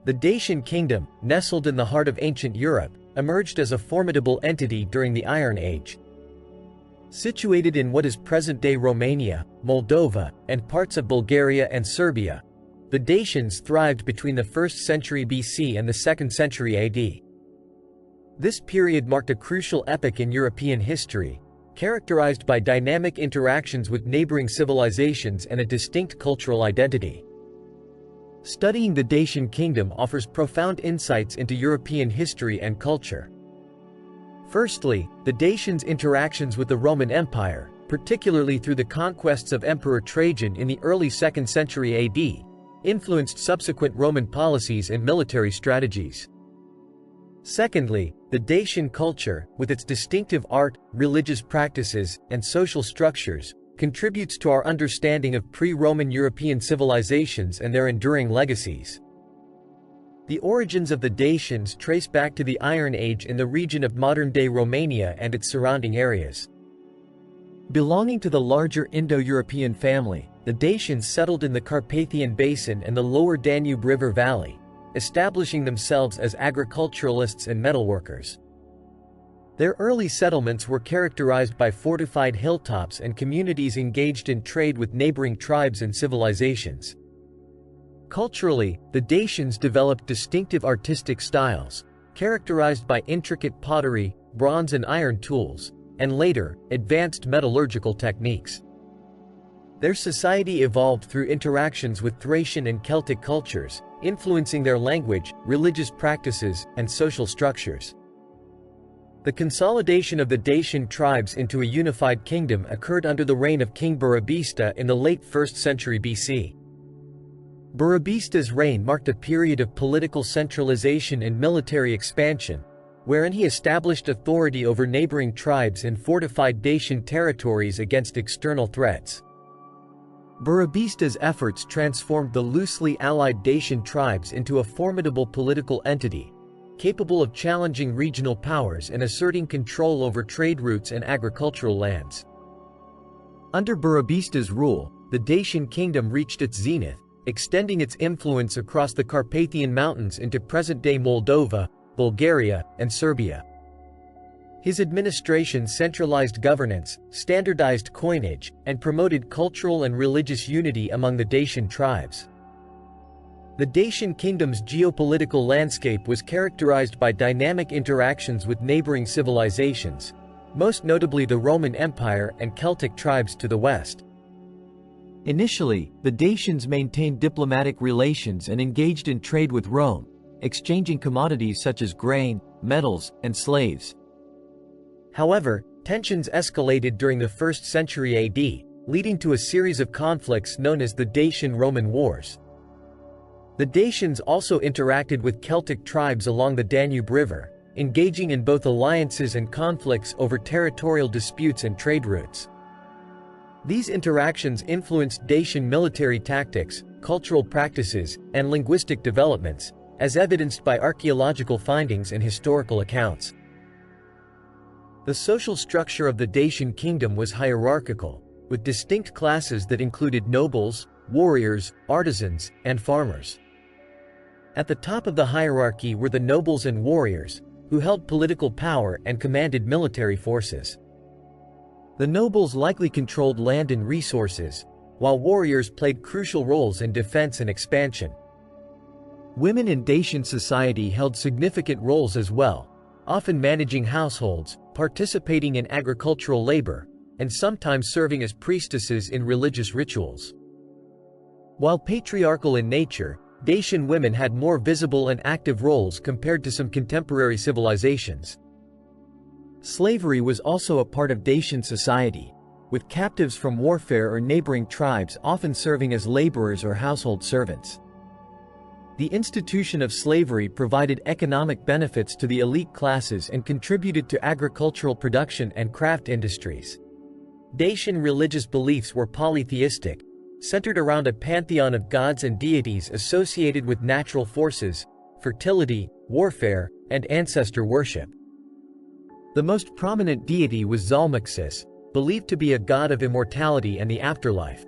The Dacian Kingdom, nestled in the heart of ancient Europe, emerged as a formidable entity during the Iron Age. Situated in what is present-day Romania, Moldova, and parts of Bulgaria and Serbia, the Dacians thrived between the 1st century BC and the 2nd century AD. This period marked a crucial epoch in European history, characterized by dynamic interactions with neighboring civilizations and a distinct cultural identity. Studying the Dacian Kingdom offers profound insights into European history and culture. Firstly, the Dacians' interactions with the Roman Empire, particularly through the conquests of Emperor Trajan in the early 2nd century AD, influenced subsequent Roman policies and military strategies. Secondly, the Dacian culture, with its distinctive art, religious practices, and social structures, contributes to our understanding of pre-Roman European civilizations and their enduring legacies. The origins of the Dacians trace back to the Iron Age in the region of modern-day Romania and its surrounding areas. Belonging to the larger Indo-European family, the Dacians settled in the Carpathian Basin and the lower Danube River Valley, establishing themselves as agriculturalists and metalworkers. Their early settlements were characterized by fortified hilltops and communities engaged in trade with neighboring tribes and civilizations. Culturally, the Dacians developed distinctive artistic styles, characterized by intricate pottery, bronze and iron tools, and later, advanced metallurgical techniques. Their society evolved through interactions with Thracian and Celtic cultures, influencing their language, religious practices, and social structures. The consolidation of the Dacian tribes into a unified kingdom occurred under the reign of King Burebista in the late 1st century BC. Burebista's reign marked a period of political centralization and military expansion, wherein he established authority over neighboring tribes and fortified Dacian territories against external threats. Burebista's efforts transformed the loosely allied Dacian tribes into a formidable political entity, capable of challenging regional powers and asserting control over trade routes and agricultural lands. Under Burebista's rule, the Dacian Kingdom reached its zenith, extending its influence across the Carpathian Mountains into present-day Moldova, Bulgaria, and Serbia. His administration centralized governance, standardized coinage, and promoted cultural and religious unity among the Dacian tribes. The Dacian Kingdom's geopolitical landscape was characterized by dynamic interactions with neighboring civilizations, most notably the Roman Empire and Celtic tribes to the west. Initially, the Dacians maintained diplomatic relations and engaged in trade with Rome, exchanging commodities such as grain, metals, and slaves. However, tensions escalated during the 1st century AD, leading to a series of conflicts known as the Dacian-Roman Wars. The Dacians also interacted with Celtic tribes along the Danube River, engaging in both alliances and conflicts over territorial disputes and trade routes. These interactions influenced Dacian military tactics, cultural practices, and linguistic developments, as evidenced by archaeological findings and historical accounts. The social structure of the Dacian Kingdom was hierarchical, with distinct classes that included nobles, warriors, artisans, and farmers. At the top of the hierarchy were the nobles and warriors, who held political power and commanded military forces. The nobles likely controlled land and resources, while warriors played crucial roles in defense and expansion. Women in Dacian society held significant roles as well, often managing households, participating in agricultural labor, and sometimes serving as priestesses in religious rituals. While patriarchal in nature, Dacian women had more visible and active roles compared to some contemporary civilizations. Slavery was also a part of Dacian society, with captives from warfare or neighboring tribes often serving as laborers or household servants. The institution of slavery provided economic benefits to the elite classes and contributed to agricultural production and craft industries. Dacian religious beliefs were polytheistic, centered around a pantheon of gods and deities associated with natural forces, fertility, warfare, and ancestor worship. The most prominent deity was Zalmoxis, believed to be a god of immortality and the afterlife.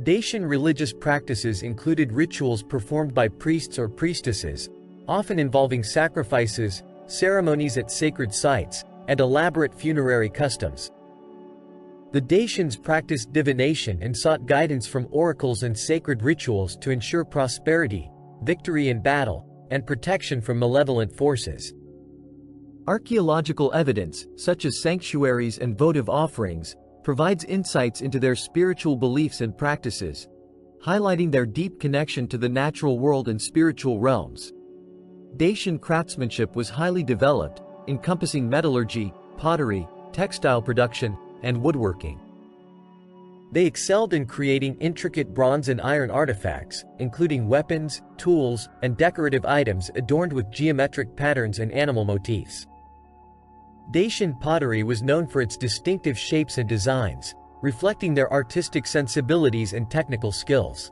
Dacian religious practices included rituals performed by priests or priestesses, often involving sacrifices, ceremonies at sacred sites, and elaborate funerary customs. The Dacians practiced divination and sought guidance from oracles and sacred rituals to ensure prosperity, victory in battle, and protection from malevolent forces. Archaeological evidence, such as sanctuaries and votive offerings, provides insights into their spiritual beliefs and practices, highlighting their deep connection to the natural world and spiritual realms. Dacian craftsmanship was highly developed, encompassing metallurgy, pottery, textile production, and woodworking. They excelled in creating intricate bronze and iron artifacts, including weapons, tools, and decorative items adorned with geometric patterns and animal motifs. Dacian pottery was known for its distinctive shapes and designs, reflecting their artistic sensibilities and technical skills.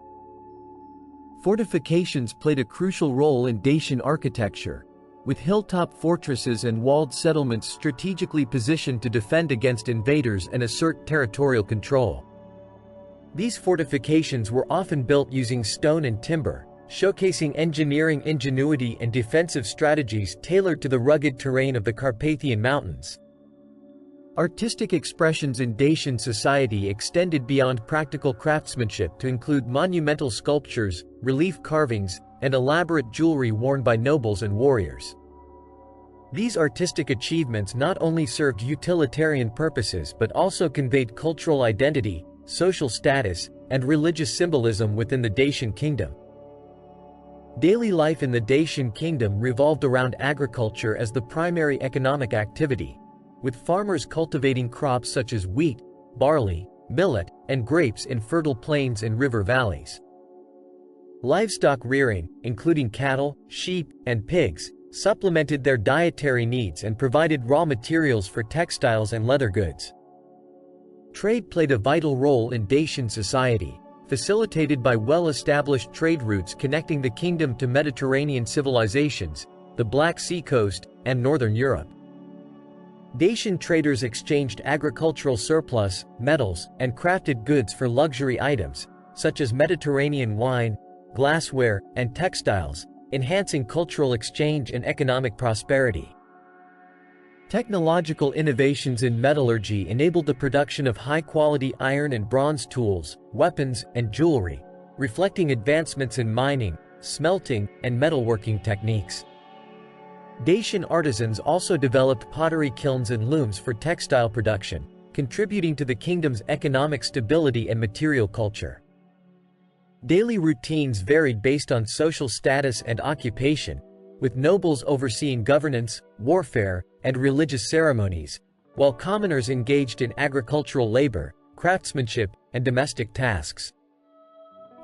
Fortifications played a crucial role in Dacian architecture, with hilltop fortresses and walled settlements strategically positioned to defend against invaders and assert territorial control. These fortifications were often built using stone and timber, showcasing engineering ingenuity and defensive strategies tailored to the rugged terrain of the Carpathian Mountains. Artistic expressions in Dacian society extended beyond practical craftsmanship to include monumental sculptures, relief carvings, and elaborate jewelry worn by nobles and warriors. These artistic achievements not only served utilitarian purposes but also conveyed cultural identity, social status, and religious symbolism within the Dacian Kingdom. Daily life in the Dacian Kingdom revolved around agriculture as the primary economic activity, with farmers cultivating crops such as wheat, barley, millet, and grapes in fertile plains and river valleys. Livestock rearing, including cattle, sheep, and pigs, supplemented their dietary needs and provided raw materials for textiles and leather goods. Trade played a vital role in Dacian society, facilitated by well-established trade routes connecting the kingdom to Mediterranean civilizations, the Black Sea coast, and northern Europe. Dacian traders exchanged agricultural surplus, metals, and crafted goods for luxury items, such as Mediterranean wine, glassware, and textiles, enhancing cultural exchange and economic prosperity. Technological innovations in metallurgy enabled the production of high-quality iron and bronze tools, weapons, and jewelry, reflecting advancements in mining, smelting, and metalworking techniques. Dacian artisans also developed pottery kilns and looms for textile production, contributing to the kingdom's economic stability and material culture. Daily routines varied based on social status and occupation, with nobles overseeing governance, warfare, and religious ceremonies, while commoners engaged in agricultural labor, craftsmanship, and domestic tasks.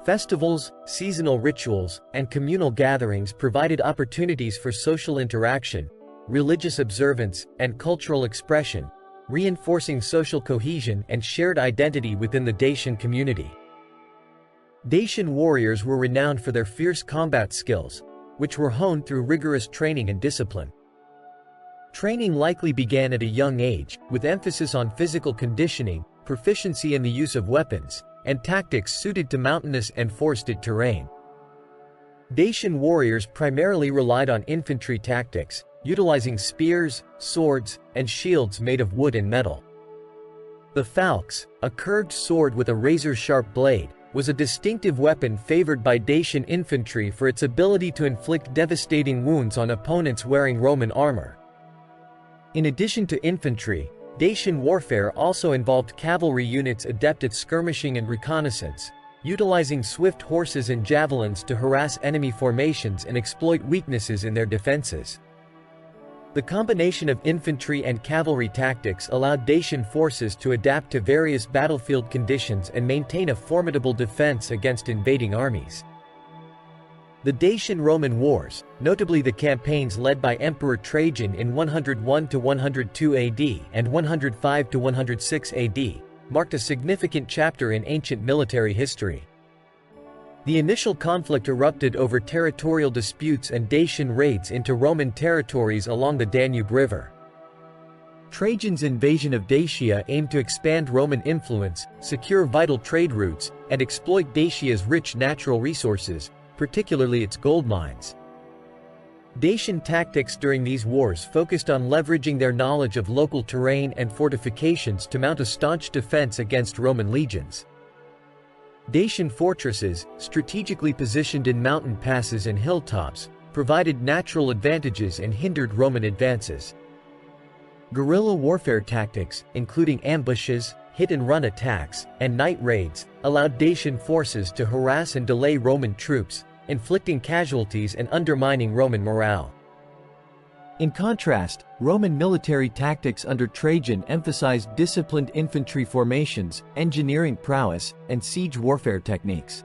Festivals, seasonal rituals, and communal gatherings provided opportunities for social interaction, religious observance, and cultural expression, reinforcing social cohesion and shared identity within the Dacian community. Dacian warriors were renowned for their fierce combat skills, which were honed through rigorous training and discipline. Training likely began at a young age, with emphasis on physical conditioning, proficiency in the use of weapons, and tactics suited to mountainous and forested terrain. Dacian warriors primarily relied on infantry tactics, utilizing spears, swords, and shields made of wood and metal. The falx, a curved sword with a razor-sharp blade, was a distinctive weapon favored by Dacian infantry for its ability to inflict devastating wounds on opponents wearing Roman armor. In addition to infantry, Dacian warfare also involved cavalry units adept at skirmishing and reconnaissance, utilizing swift horses and javelins to harass enemy formations and exploit weaknesses in their defenses. The combination of infantry and cavalry tactics allowed Dacian forces to adapt to various battlefield conditions and maintain a formidable defense against invading armies. The Dacian-Roman Wars, notably the campaigns led by Emperor Trajan in 101–102 AD and 105–106 AD, marked a significant chapter in ancient military history. The initial conflict erupted over territorial disputes and Dacian raids into Roman territories along the Danube River. Trajan's invasion of Dacia aimed to expand Roman influence, secure vital trade routes, and exploit Dacia's rich natural resources, particularly its gold mines. Dacian tactics during these wars focused on leveraging their knowledge of local terrain and fortifications to mount a staunch defense against Roman legions. Dacian fortresses, strategically positioned in mountain passes and hilltops, provided natural advantages and hindered Roman advances. Guerrilla warfare tactics, including ambushes, hit-and-run attacks, and night raids, allowed Dacian forces to harass and delay Roman troops, inflicting casualties and undermining Roman morale. In contrast, Roman military tactics under Trajan emphasized disciplined infantry formations, engineering prowess, and siege warfare techniques.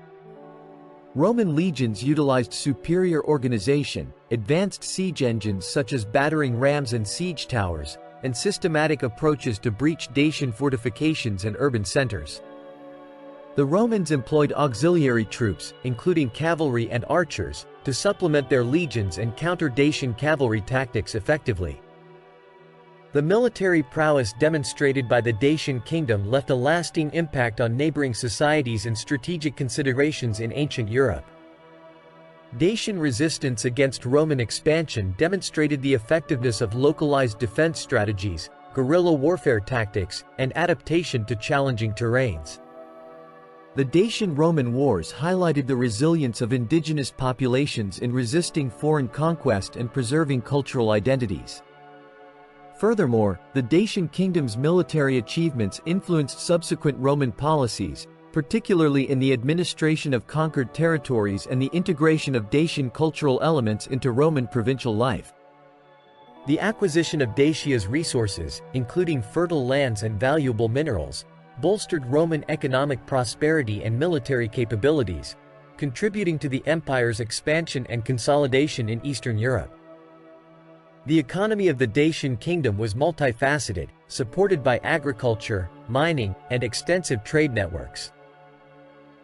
Roman legions utilized superior organization, advanced siege engines such as battering rams and siege towers, and systematic approaches to breach Dacian fortifications and urban centers. The Romans employed auxiliary troops, including cavalry and archers, to supplement their legions and counter Dacian cavalry tactics effectively. The military prowess demonstrated by the Dacian Kingdom left a lasting impact on neighboring societies and strategic considerations in ancient Europe. Dacian resistance against Roman expansion demonstrated the effectiveness of localized defense strategies, guerrilla warfare tactics, and adaptation to challenging terrains. The Dacian-Roman Wars highlighted the resilience of indigenous populations in resisting foreign conquest and preserving cultural identities. Furthermore, the Dacian Kingdom's military achievements influenced subsequent Roman policies, particularly in the administration of conquered territories and the integration of Dacian cultural elements into Roman provincial life. The acquisition of Dacia's resources, including fertile lands and valuable minerals, bolstered Roman economic prosperity and military capabilities, contributing to the empire's expansion and consolidation in Eastern Europe. The economy of the Dacian Kingdom was multifaceted, supported by agriculture, mining, and extensive trade networks.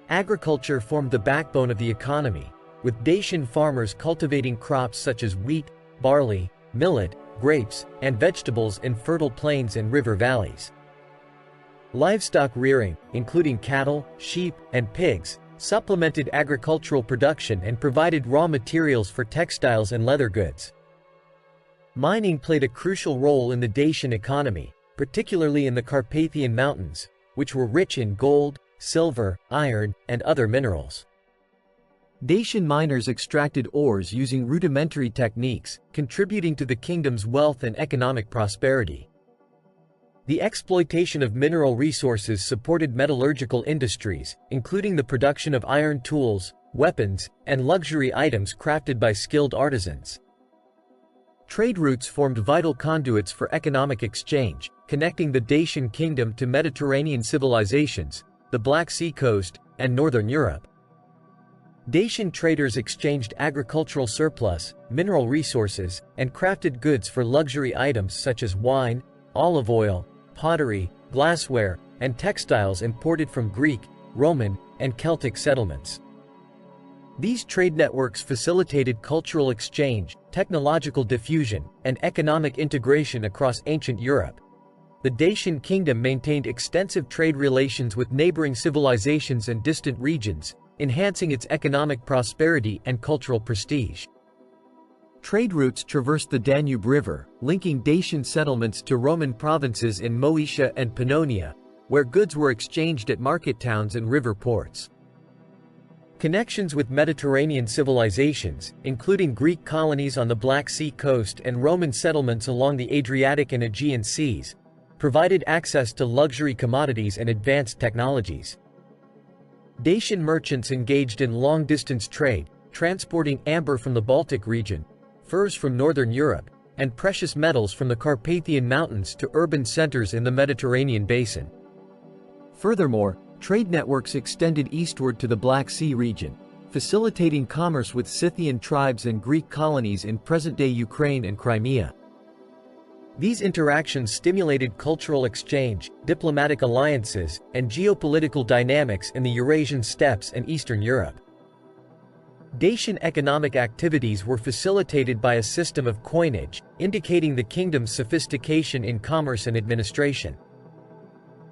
Agriculture formed the backbone of the economy, with Dacian farmers cultivating crops such as wheat, barley, millet, grapes, and vegetables in fertile plains and river valleys. Livestock rearing, including cattle, sheep, and pigs, supplemented agricultural production and provided raw materials for textiles and leather goods. Mining played a crucial role in the Dacian economy, particularly in the Carpathian Mountains, which were rich in gold, silver, iron, and other minerals. Dacian miners extracted ores using rudimentary techniques, contributing to the kingdom's wealth and economic prosperity. The exploitation of mineral resources supported metallurgical industries, including the production of iron tools, weapons, and luxury items crafted by skilled artisans. Trade routes formed vital conduits for economic exchange, connecting the Dacian Kingdom to Mediterranean civilizations, the Black Sea coast, and northern Europe. Dacian traders exchanged agricultural surplus, mineral resources, and crafted goods for luxury items such as wine, olive oil, pottery, glassware, and textiles imported from Greek, Roman, and Celtic settlements. These trade networks facilitated cultural exchange, technological diffusion, and economic integration across ancient Europe. The Dacian Kingdom maintained extensive trade relations with neighboring civilizations and distant regions, enhancing its economic prosperity and cultural prestige. Trade routes traversed the Danube River, linking Dacian settlements to Roman provinces in Moesia and Pannonia, where goods were exchanged at market towns and river ports. Connections with Mediterranean civilizations, including Greek colonies on the Black Sea coast and Roman settlements along the Adriatic and Aegean seas, provided access to luxury commodities and advanced technologies. Dacian merchants engaged in long-distance trade, transporting amber from the Baltic region, furs from northern Europe, and precious metals from the Carpathian Mountains to urban centers in the Mediterranean basin. Furthermore, trade networks extended eastward to the Black Sea region, facilitating commerce with Scythian tribes and Greek colonies in present-day Ukraine and Crimea. These interactions stimulated cultural exchange, diplomatic alliances, and geopolitical dynamics in the Eurasian steppes and Eastern Europe. Dacian economic activities were facilitated by a system of coinage, indicating the kingdom's sophistication in commerce and administration.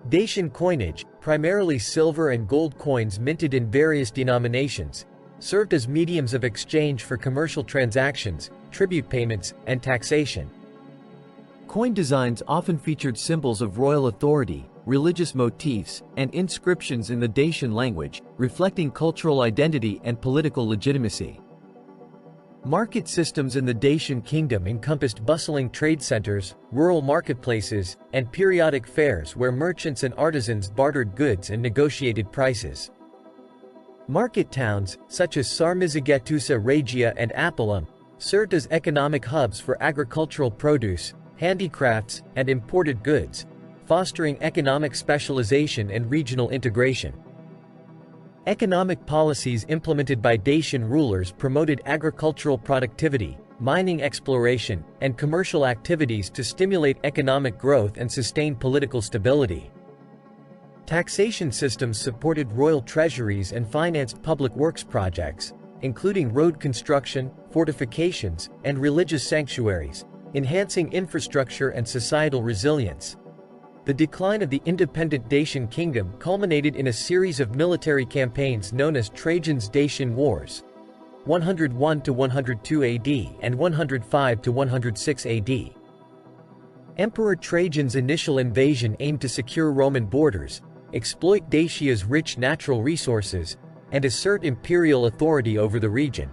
Dacian coinage, primarily silver and gold coins minted in various denominations, served as mediums of exchange for commercial transactions, tribute payments, and taxation. Coin designs often featured symbols of royal authority, religious motifs, and inscriptions in the Dacian language, reflecting cultural identity and political legitimacy. Market systems in the Dacian Kingdom encompassed bustling trade centers, rural marketplaces, and periodic fairs where merchants and artisans bartered goods and negotiated prices. Market towns, such as Sarmizegetusa Regia and Apulum, served as economic hubs for agricultural produce, handicrafts, and imported goods, fostering economic specialization and regional integration. Economic policies implemented by Dacian rulers promoted agricultural productivity, mining exploration, and commercial activities to stimulate economic growth and sustain political stability. Taxation systems supported royal treasuries and financed public works projects, including road construction, fortifications, and religious sanctuaries, enhancing infrastructure and societal resilience. The decline of the independent Dacian kingdom culminated in a series of military campaigns known as Trajan's Dacian Wars, 101 to 102 AD and 105 to 106 AD. Emperor Trajan's initial invasion aimed to secure Roman borders, exploit Dacia's rich natural resources, and assert imperial authority over the region.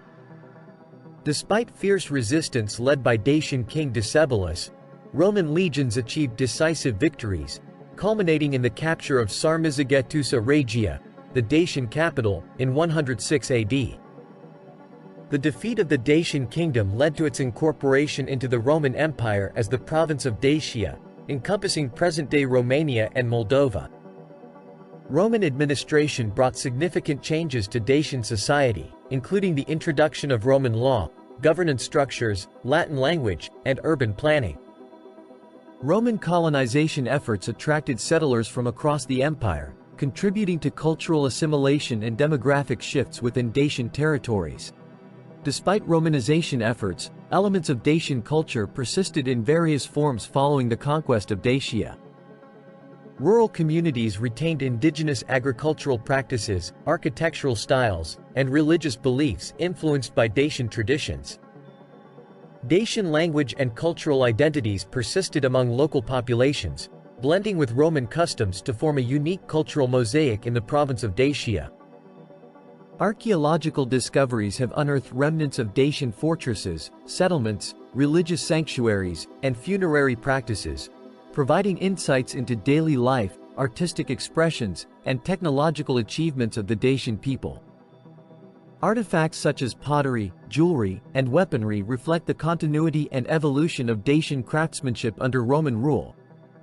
Despite fierce resistance led by Dacian king Decebalus, Roman legions achieved decisive victories, culminating in the capture of Sarmizegetusa Regia, the Dacian capital, in 106 AD. The defeat of the Dacian kingdom led to its incorporation into the Roman Empire as the province of Dacia, encompassing present-day Romania and Moldova. Roman administration brought significant changes to Dacian society, including the introduction of Roman law, governance structures, Latin language, and urban planning. Roman colonization efforts attracted settlers from across the empire, contributing to cultural assimilation and demographic shifts within Dacian territories. Despite Romanization efforts, elements of Dacian culture persisted in various forms following the conquest of Dacia. Rural communities retained indigenous agricultural practices, architectural styles, and religious beliefs influenced by Dacian traditions. Dacian language and cultural identities persisted among local populations, blending with Roman customs to form a unique cultural mosaic in the province of Dacia. Archaeological discoveries have unearthed remnants of Dacian fortresses, settlements, religious sanctuaries, and funerary practices, providing insights into daily life, artistic expressions, and technological achievements of the Dacian people. Artifacts such as pottery, jewelry, and weaponry reflect the continuity and evolution of Dacian craftsmanship under Roman rule,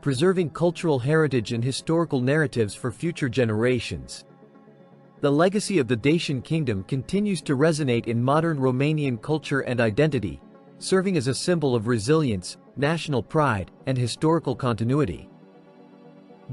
preserving cultural heritage and historical narratives for future generations. The legacy of the Dacian kingdom continues to resonate in modern Romanian culture and identity, serving as a symbol of resilience, national pride, and historical continuity.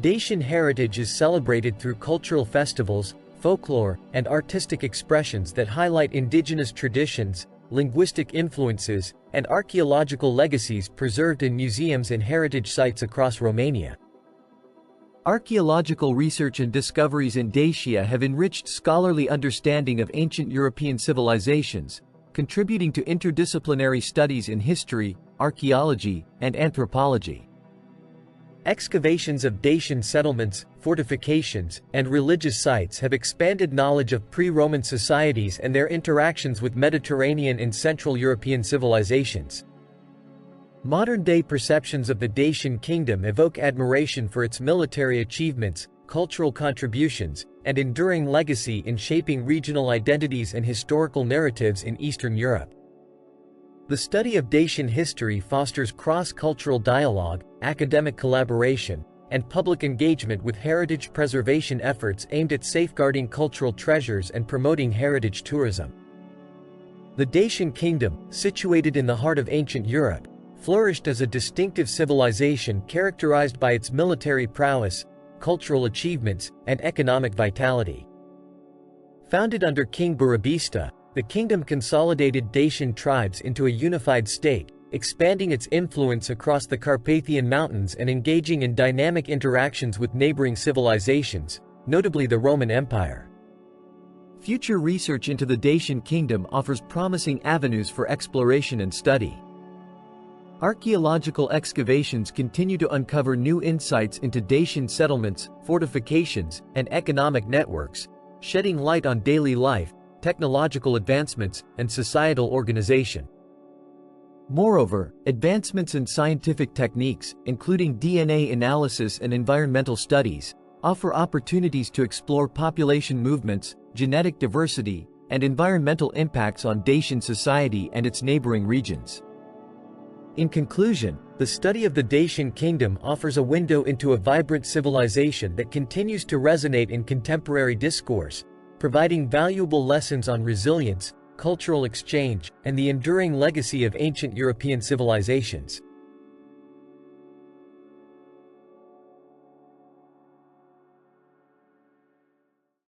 Dacian heritage is celebrated through cultural festivals, folklore, and artistic expressions that highlight indigenous traditions, linguistic influences, and archaeological legacies preserved in museums and heritage sites across Romania. Archaeological research and discoveries in Dacia have enriched scholarly understanding of ancient European civilizations, contributing to interdisciplinary studies in history, archaeology, and anthropology. Excavations of Dacian settlements, fortifications, and religious sites have expanded knowledge of pre-Roman societies and their interactions with Mediterranean and Central European civilizations. Modern-day perceptions of the Dacian kingdom evoke admiration for its military achievements, cultural contributions, and enduring legacy in shaping regional identities and historical narratives in Eastern Europe. The study of Dacian history fosters cross-cultural dialogue, academic collaboration, and public engagement with heritage preservation efforts aimed at safeguarding cultural treasures and promoting heritage tourism. The Dacian kingdom, situated in the heart of ancient Europe, flourished as a distinctive civilization characterized by its military prowess, cultural achievements, and economic vitality. Founded under King Burebista, The kingdom consolidated Dacian tribes into a unified state, expanding its influence across the Carpathian Mountains and engaging in dynamic interactions with neighboring civilizations, notably the Roman Empire. Future research into the Dacian Kingdom offers promising avenues for exploration and study. Archaeological excavations continue to uncover new insights into Dacian settlements, fortifications, and economic networks, shedding light on daily life, technological advancements, and societal organization. Moreover, advancements in scientific techniques, including DNA analysis and environmental studies, offer opportunities to explore population movements, genetic diversity, and environmental impacts on Dacian society and its neighboring regions. In conclusion, the study of the Dacian Kingdom offers a window into a vibrant civilization that continues to resonate in contemporary discourse, providing valuable lessons on resilience, cultural exchange, and the enduring legacy of ancient European civilizations.